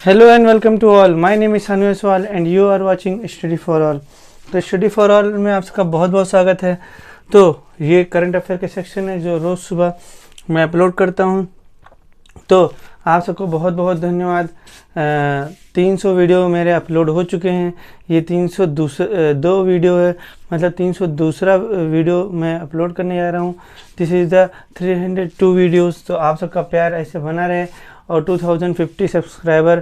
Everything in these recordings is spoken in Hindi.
Hello and welcome to all. My name is Sanu सवाल and you are watching study for all. तो स्टडी फॉर ऑल में आप सबका बहुत बहुत स्वागत है। तो ये करंट अफेयर के सेक्शन है जो रोज़ सुबह मैं अपलोड करता हूँ। तो आप सबको बहुत बहुत धन्यवाद। 300 वीडियो मेरे अपलोड हो चुके हैं। ये 302 वीडियो है, मतलब 302 वीडियो मैं अपलोड करने जा रहा हूँ। This is the 302 videos. तो आप सबका प्यार ऐसे बना रहे और 2050 सब्सक्राइबर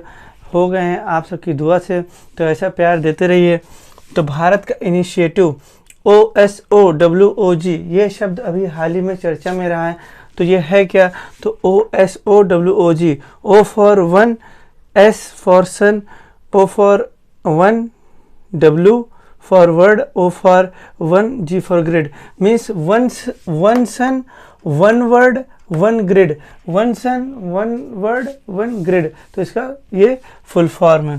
हो गए हैं आप सबकी दुआ से, तो ऐसा प्यार देते रहिए। तो भारत का इनिशिएटिव OSOWOG, ये शब्द अभी हाल ही में चर्चा में रहा है। तो ये है क्या? तो OSOWOG, O for one, S for sun, O for one, W for world, O for one, G for grid. Means one sun one world one grid, one sun one world one grid. तो इसका ये फुल फॉर्म है।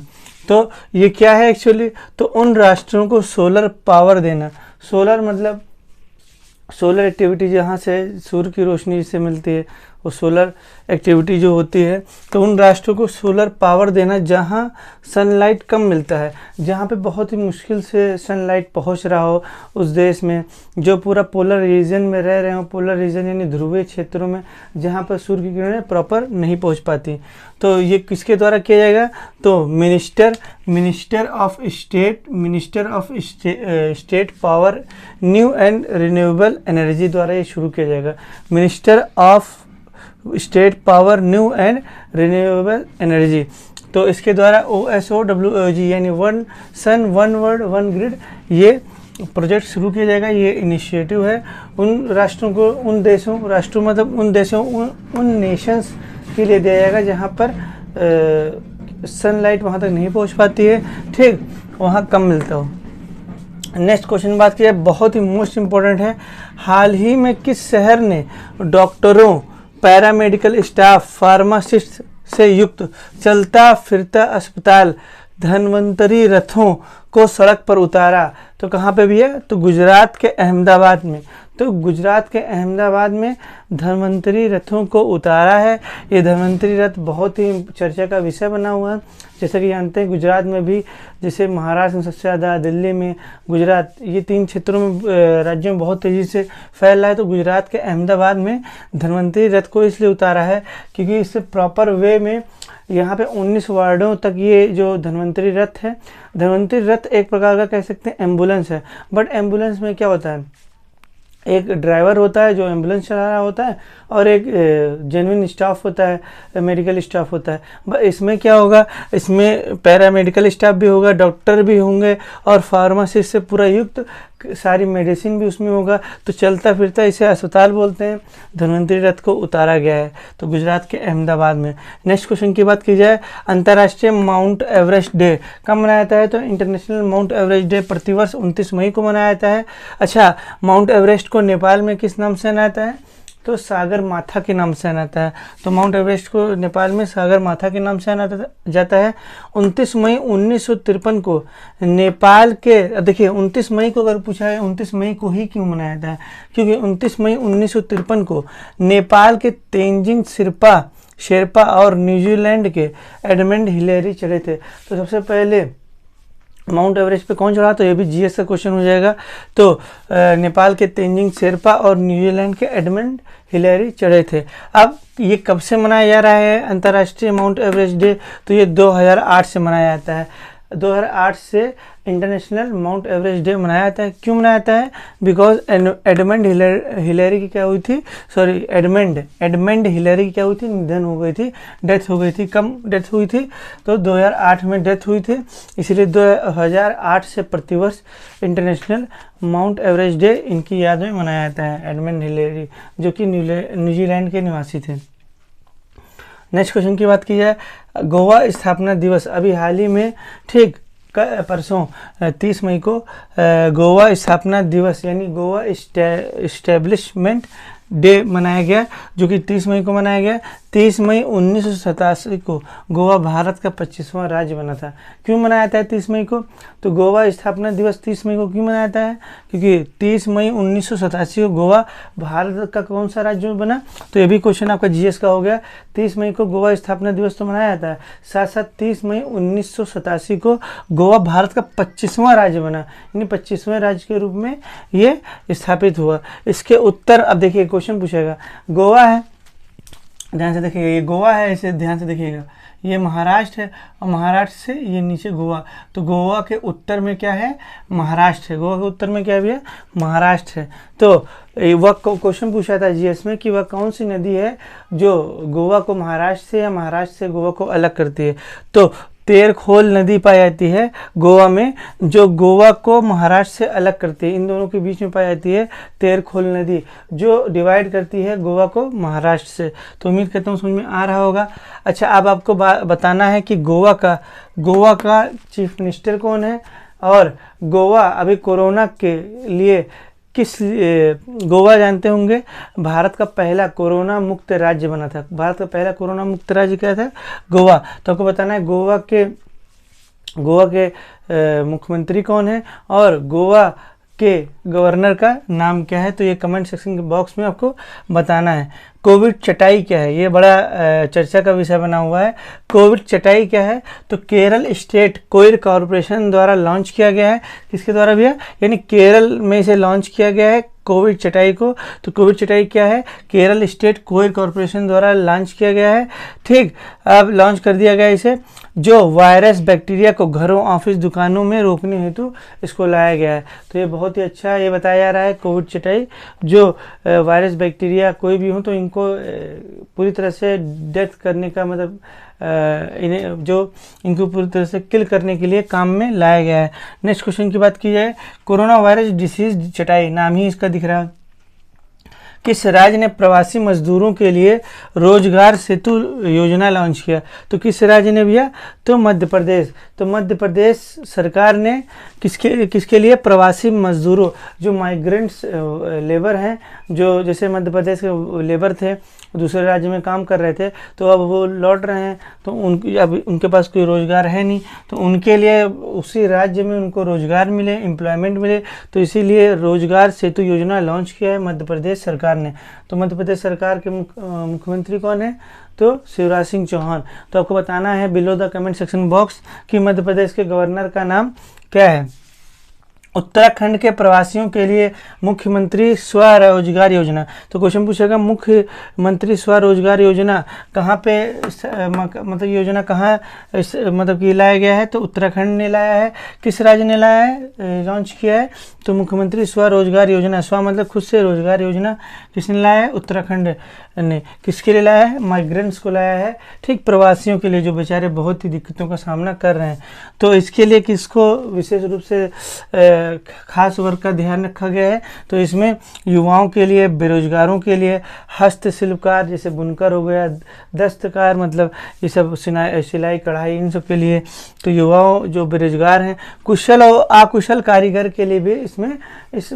तो ये क्या है एक्चुअली? तो उन राष्ट्रों को सोलर पावर देना। सोलर मतलब सोलर एक्टिविटी जहाँ से सूर्य की रोशनी से मिलती है, वो सोलर एक्टिविटी जो होती है। तो उन राष्ट्रों को सोलर पावर देना जहाँ सनलाइट कम मिलता है, जहाँ पे बहुत ही मुश्किल से सनलाइट पहुँच रहा हो उस देश में, जो पूरा पोलर रीजन में रह रहे हो। पोलर रीजन यानी ध्रुवीय क्षेत्रों में जहाँ पर सूर्य की किरणें प्रॉपर नहीं पहुँच पाती। तो ये किसके द्वारा किया जाएगा? तो minister of state power new and renewable energy द्वारा ये शुरू किया जाएगा। Minister of state power new and renewable energy. तो इसके द्वारा OSOWOG यानी one sun one world one grid, ये प्रोजेक्ट शुरू किया जाएगा। ये इनिशिएटिव है उन राष्ट्रों को, उन देशों, राष्ट्रों मतलब उन देशों, उन नेशंस के लिए दिया जाएगा जहाँ पर सनलाइट वहाँ तक नहीं पहुँच पाती है, ठीक, वहाँ कम मिलता हो। नेक्स्ट क्वेश्चन बात की जाए, बहुत ही मोस्ट इम्पोर्टेंट है। हाल ही में किस शहर ने डॉक्टरों, पैरामेडिकल स्टाफ, फार्मासिस्ट से युक्त चलता फिरता अस्पताल धन्वंतरी रथों को सड़क पर उतारा? तो कहाँ पे भी है? तो गुजरात के अहमदाबाद में। तो गुजरात के अहमदाबाद में धन्वंतरी रथों को उतारा है। ये धन्वंतरी रथ बहुत ही चर्चा का विषय बना हुआ है। जैसा कि जानते हैं गुजरात में भी, जैसे महाराष्ट्र में सबसे ज़्यादा, दिल्ली में, गुजरात, ये 3 क्षेत्रों में, राज्यों में बहुत तेज़ी से फैल रहा है। तो गुजरात के अहमदाबाद में धन्वंतरी रथ को इसलिए उतारा है क्योंकि इससे प्रॉपर वे में यहाँ पे 19 वार्डों तक ये जो धन्वंतरी रथ है, धन्वंतरी रथ एक प्रकार का कह सकते हैं एम्बुलेंस है। बट एम्बुलेंस में क्या होता है? एक ड्राइवर होता है जो एम्बुलेंस चला रहा होता है और एक जेन्युइन स्टाफ होता है, मेडिकल स्टाफ होता है। इसमें क्या होगा? इसमें पैरामेडिकल स्टाफ भी होगा, डॉक्टर भी होंगे और फार्मासिस्ट से पूरा युक्त सारी मेडिसिन भी उसमें होगा। तो चलता फिरता इसे अस्पताल बोलते हैं। धन्वंतरी रथ को उतारा गया है तो गुजरात के अहमदाबाद में। नेक्स्ट क्वेश्चन की बात की जाए, अंतर्राष्ट्रीय माउंट एवरेस्ट डे कब मनाया जाता है? तो इंटरनेशनल माउंट एवरेस्ट डे प्रतिवर्ष 29 मई को मनाया जाता है। अच्छा, माउंट एवरेस्ट को नेपाल में किस नाम से जाना जाता है? तो सागर माथा के नाम से जाना जाता है। तो माउंट एवरेस्ट को नेपाल में सागर माथा के नाम से जाना जाता है। 29 मई 1953 को नेपाल के, देखिए 29 मई को अगर पूछा है 29 मई को ही क्यों मनाया जाता है, क्योंकि 29 मई 1953 को नेपाल के तेंजिंग शेरपा और न्यूजीलैंड के एडमंड हिलेरी चढ़े थे। तो सबसे पहले माउंट एवरेस्ट पे कौन चढ़ा? तो ये भी जीएस का क्वेश्चन हो जाएगा। तो नेपाल के तेंजिंग शेरपा और न्यूजीलैंड के एडमंड हिलेरी चढ़े थे। अब ये कब से मनाया जा रहा है अंतर्राष्ट्रीय माउंट एवरेस्ट डे? तो ये 2008 से मनाया जाता है। 2008 से इंटरनेशनल माउंट एवरेस्ट डे मनाया जाता है। क्यों मनाया जाता है? बिकॉज एडमंड हिलेरी की क्या हुई थी, सॉरी एडमंड हिलेरी की क्या हुई थी, निधन हो गई थी, डेथ हो गई थी। कम डेथ हुई थी? तो 2008 में डेथ हुई थी, इसलिए 2008 से प्रतिवर्ष इंटरनेशनल माउंट एवरेस्ट डे इनकी याद में मनाया जाता है। एडमंड हिलेरी जो कि न्यूजीलैंड के निवासी थे। नेक्स्ट क्वेश्चन की बात की जाए, गोवा स्थापना दिवस अभी हाल ही में, ठीक, परसों 30 मई को गोवा स्थापना दिवस यानी गोवा इस्टेब्लिशमेंट डे मनाया गया, जो कि 30 मई को मनाया गया। 30 मई 1987 को गोवा भारत का 25वां राज्य बना था। क्यों मनाया जाता है 30 मई को? तो गोवा स्थापना दिवस 30 मई को क्यों मनाया जाता है? क्योंकि 30 मई 1987 को गोवा भारत का कौन सा राज्य बना? तो ये भी क्वेश्चन आपका जीएस का हो गया। 30 मई को गोवा स्थापना दिवस तो मनाया जाता है, साथ साथ 30 मई 1987 को गोवा भारत का 25वां राज्य बना, यानी 25वें राज्य के रूप में ये स्थापित हुआ। इसके उत्तर अब देखिए क्वेश्चन पूछेगा, गोवा है, ध्यान से देखिएगा, ये गोवा है, इसे ध्यान से देखिएगा, ये महाराष्ट्र है और महाराष्ट्र से ये नीचे गोवा, तो गोवा के उत्तर में क्या है? महाराष्ट्र है। गोवा के उत्तर में क्या भी है? महाराष्ट्र है। तो वह क्वेश्चन पूछा था जीएस में कि वह कौन सी नदी है जो गोवा को महाराष्ट्र से या महाराष्ट्र से गोवा को अलग करती है? तो तेरखोल नदी पाई जाती है गोवा में, जो गोवा को महाराष्ट्र से अलग करती है। इन दोनों के बीच में पाई जाती है तेरखोल नदी, जो डिवाइड करती है गोवा को महाराष्ट्र से। तो उम्मीद करता हूँ समझ में आ रहा होगा। अच्छा, अब आपको बताना है कि गोवा का चीफ मिनिस्टर कौन है, और गोवा अभी कोरोना के लिए गोवा जानते होंगे भारत का पहला कोरोना मुक्त राज्य बना था। भारत का पहला कोरोना मुक्त राज्य क्या था? गोवा। तो आपको बताना है गोवा के मुख्यमंत्री कौन है और गोवा के गवर्नर का नाम क्या है, तो ये कमेंट सेक्शन के बॉक्स में आपको बताना है। कोविड चटाई क्या है? ये बड़ा चर्चा का विषय बना हुआ है। कोविड चटाई क्या है? तो केरल स्टेट कोविड कॉरपोरेशन द्वारा लॉन्च किया गया है। किसके द्वारा भैया? यानी केरल में इसे लॉन्च किया गया है कोविड चटाई को। तो कोविड चटाई क्या है? केरल स्टेट कोविड कॉरपोरेशन द्वारा लॉन्च किया गया है। ठीक, अब लॉन्च कर दिया गया इसे, जो वायरस बैक्टीरिया को घरों, ऑफिस, दुकानों में रोकने हेतु इसको लाया गया है। तो ये बहुत ही अच्छा ये बताया जा रहा है कोविड चटाई, जो वायरस बैक्टीरिया कोई भी हो तो इनको पूरी तरह से डेथ करने का मतलब इनको पूरी तरह से किल करने के लिए काम में लाया गया है। नेक्स्ट क्वेश्चन की बात की जाए, कोरोना वायरस डिसीज चटाई, नाम ही इसका दिख रहा है। किस राज्य ने प्रवासी मजदूरों के लिए रोजगार सेतु योजना लॉन्च किया? तो किस राज्य ने भैया? तो मध्य प्रदेश। तो मध्य प्रदेश सरकार ने किसके लिए? प्रवासी मजदूरों, जो माइग्रेंट्स लेबर हैं, जो जैसे मध्य प्रदेश के लेबर थे, दूसरे राज्य में काम कर रहे थे, तो अब वो लौट रहे हैं, तो अब उनके पास कोई रोज़गार है नहीं, तो उनके लिए उसी राज्य में उनको रोज़गार मिले, एम्प्लॉयमेंट मिले, तो इसीलिए रोज़गार सेतु योजना लॉन्च किया है मध्य प्रदेश सरकार ने। तो मध्य प्रदेश सरकार के मुख्यमंत्री कौन है? तो शिवराज सिंह चौहान। तो आपको बताना है below the comment section box कि मध्य प्रदेश के गवर्नर का नाम क्या है। उत्तराखंड के प्रवासियों के लिए मुख्यमंत्री स्वरोजगार योजना, तो क्वेश्चन पूछेगा मुख्यमंत्री स्वरोजगार योजना कहाँ पे मतलब योजना कहाँ मतलब कि लाया गया है? तो उत्तराखंड ने लाया है। किस राज्य ने लाया है, लॉन्च किया है? तो मुख्यमंत्री स्वरोजगार योजना, स्व मतलब खुद से, रोजगार योजना किसने लाया है? उत्तराखंड ने। किसके लिए लाया है? माइग्रेंट्स को लाया है। ठीक, प्रवासियों के लिए जो बेचारे बहुत ही दिक्कतों का सामना कर रहे हैं। तो इसके लिए किसको विशेष रूप से खास वर्ग का ध्यान रखा गया है? तो इसमें युवाओं के लिए, बेरोजगारों के लिए, हस्तशिल्पकार जैसे बुनकर हो गया, दस्तकार मतलब ये सब सिलाई कढ़ाई, इन सब के लिए। तो युवाओं जो बेरोजगार हैं, कुशल और अकुशल कारीगर के लिए भी इसमें इस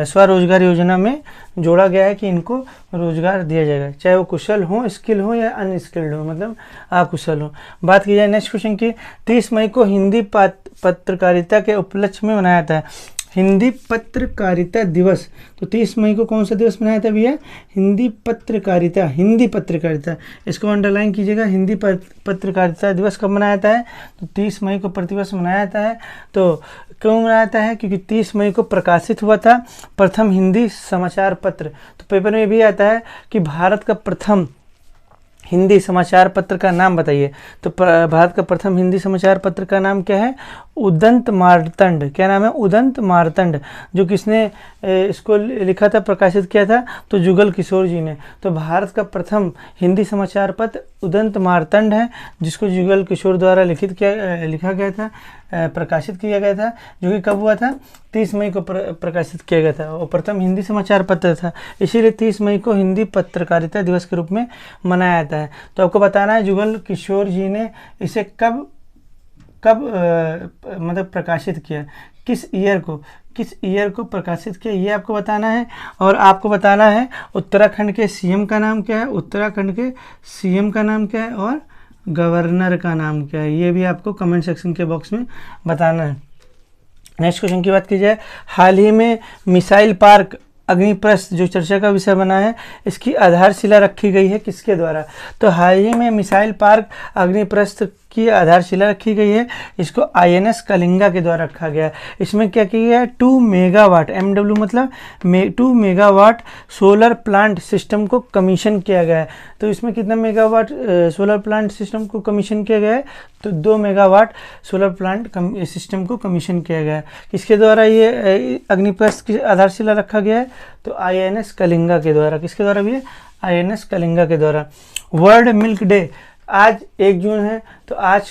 स्वरोजगार योजना में जोड़ा गया है कि इनको रोजगार दिया जाएगा, चाहे वो कुशल हो, स्किल हो या अनस्किल्ड हो, मतलब अकुशल हो। बात की जाए नेक्स्ट क्वेश्चन की, 30 मई को हिंदी पत्रकारिता के उपलक्ष्य में मनाया जाता है हिंदी पत्रकारिता दिवस। तो 30 मई को कौन सा दिवस मनाया था भैया? हिंदी पत्रकारिता, इसको अंडरलाइन कीजिएगा। हिंदी पत्रकारिता दिवस कब मनाया जाता है? तो 30 मई को प्रतिवर्ष मनाया जाता है। तो क्यों मनाया जाता है? क्योंकि 30 मई को प्रकाशित हुआ था प्रथम हिंदी समाचार पत्र। तो पेपर में भी आता है कि भारत का प्रथम हिंदी समाचार पत्र का नाम बताइए। तो भारत का प्रथम हिंदी समाचार पत्र का नाम क्या है? उदंत मार्तंड। क्या नाम है? उदंत मार्तंड। जो किसने इसको लिखा था, प्रकाशित किया था? तो जुगल किशोर जी ने। तो भारत का प्रथम हिंदी समाचार पत्र उदंत मार्तंड है, जिसको जुगल किशोर द्वारा लिखा गया था, प्रकाशित किया गया था, जो कि कब हुआ था? 30 मई को प्रकाशित किया गया था। वो प्रथम हिंदी समाचार पत्र था, इसीलिए 30 मई को हिंदी पत्रकारिता दिवस के रूप में मनाया जाता है। तो आपको बताना है जुगल किशोर जी ने इसे कब कब मतलब प्रकाशित किया, किस ईयर को प्रकाशित किया, ये आपको बताना है। और आपको बताना है उत्तराखंड के सीएम का नाम क्या है, उत्तराखंड के सीएम का नाम क्या है और गवर्नर का नाम क्या है, ये भी आपको कमेंट सेक्शन के बॉक्स में बताना है। नेक्स्ट क्वेश्चन की बात की जाए, हाल ही में मिसाइल पार्क अग्निप्रस्थ जो चर्चा का विषय बना है, इसकी आधारशिला रखी गई है किसके द्वारा? तो हाल ही में मिसाइल पार्क अग्निप्रस्थ की आधारशिला रखी गई है, इसको INS कलिंगा के द्वारा रखा गया है। इसमें क्या किया गया है, 2 मेगावाट, MW मतलब 2 मेगावाट सोलर प्लांट सिस्टम को कमीशन किया गया है। तो इसमें कितना मेगावाट सोलर प्लांट सिस्टम को कमीशन किया गया है? तो 2 मेगावाट सोलर प्लांट सिस्टम को कमीशन किया गया है। किसके द्वारा ये अग्निप्रस्थ की आधारशिला रखा गया है? तो INS कलिंगा के द्वारा। किसके द्वारा भी है? INS कलिंगा के द्वारा। वर्ल्ड मिल्क डे, आज 1 जून है, तो आज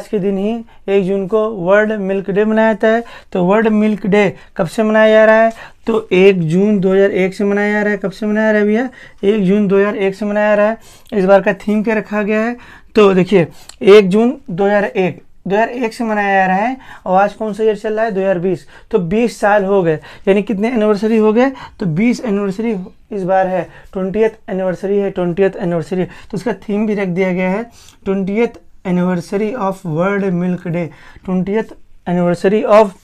के दिन ही 1 जून को वर्ल्ड मिल्क डे मनाया जाता है। तो वर्ल्ड मिल्क डे कब से मनाया जा रहा है? तो 1 जून 2001 से मनाया जा रहा है। कब से मनाया जा रहा है भैया? 1 जून 2001 से मनाया जा रहा है। इस बार का थीम क्या रखा गया है? तो देखिए 1 जून 2001 से मनाया जा रहा है, और आज कौन सा ईयर चल रहा है? 2020। तो 20 साल हो गए, यानी कितने एनिवर्सरी हो गए? तो 20 एनिवर्सरी इस बार है, 20th एनिवर्सरी है, 20th एनिवर्सरी। तो इसका थीम भी रख दिया गया है 20th anniversary of world milk day, 20th anniversary of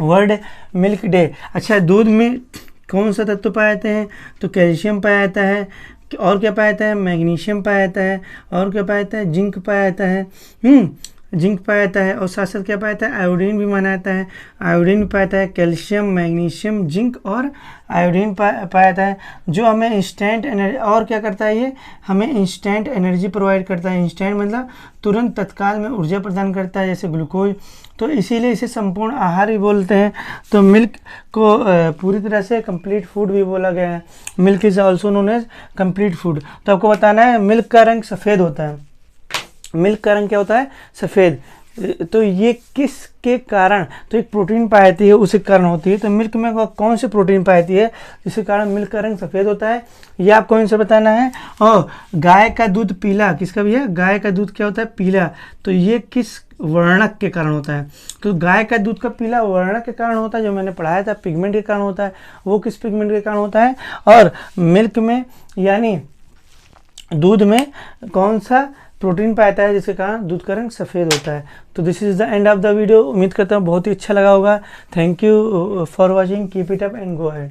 world milk day. अच्छा, दूध में कौन सा तत्व पाए जाते हैं? तो कैल्शियम पाया जाता है, और क्या पाया जाता है? मैग्नीशियम पाया जाता है, और क्या पाया जाता है? जिंक पाया जाता है, जिंक पाया जाता है, और साथ साथ क्या पाया जाता है? आयोडीन भी माना जाता है, आयोडीन भी पाया जाता है। कैल्शियम, मैग्नीशियम, जिंक और आयोडीन पाया जाता है, जो हमें इंस्टेंट एनर्जी, और क्या करता है ये? हमें इंस्टेंट एनर्जी प्रोवाइड करता है। इंस्टेंट मतलब तुरंत तत्काल में ऊर्जा प्रदान करता है, जैसे ग्लूकोज। तो इसीलिए इसे संपूर्ण आहार भी बोलते हैं। तो मिल्क को पूरी तरह से कंप्लीट फूड भी बोला गया है। Milk is also known as complete food. तो आपको बताना है मिल्क का रंग सफ़ेद होता है। मिल्क का रंग क्या होता है? सफ़ेद। तो ये किसके कारण? तो एक प्रोटीन पाई जाती है, उसी कारण होती है। तो मिल्क में कौन सी प्रोटीन पाई जाती है जिसके कारण मिल्क का रंग सफ़ेद होता है? ये आपको इनसे बताना है। और गाय का दूध पीला, किसका भी है? गाय का दूध क्या होता है? पीला। तो ये किस वर्णक के कारण होता है? तो गाय का दूध का पीला वर्णक के कारण होता है, जो मैंने पढ़ाया था, पिगमेंट के कारण होता है। वो किस पिगमेंट के कारण होता है? और मिल्क में यानी दूध में कौन सा प्रोटीन पाता है जिसके कारण दूध का रंग सफ़ेद होता है? तो this is the end of the video. उम्मीद करता हूँ बहुत ही अच्छा लगा होगा। Thank you for watching, keep it up and go ahead.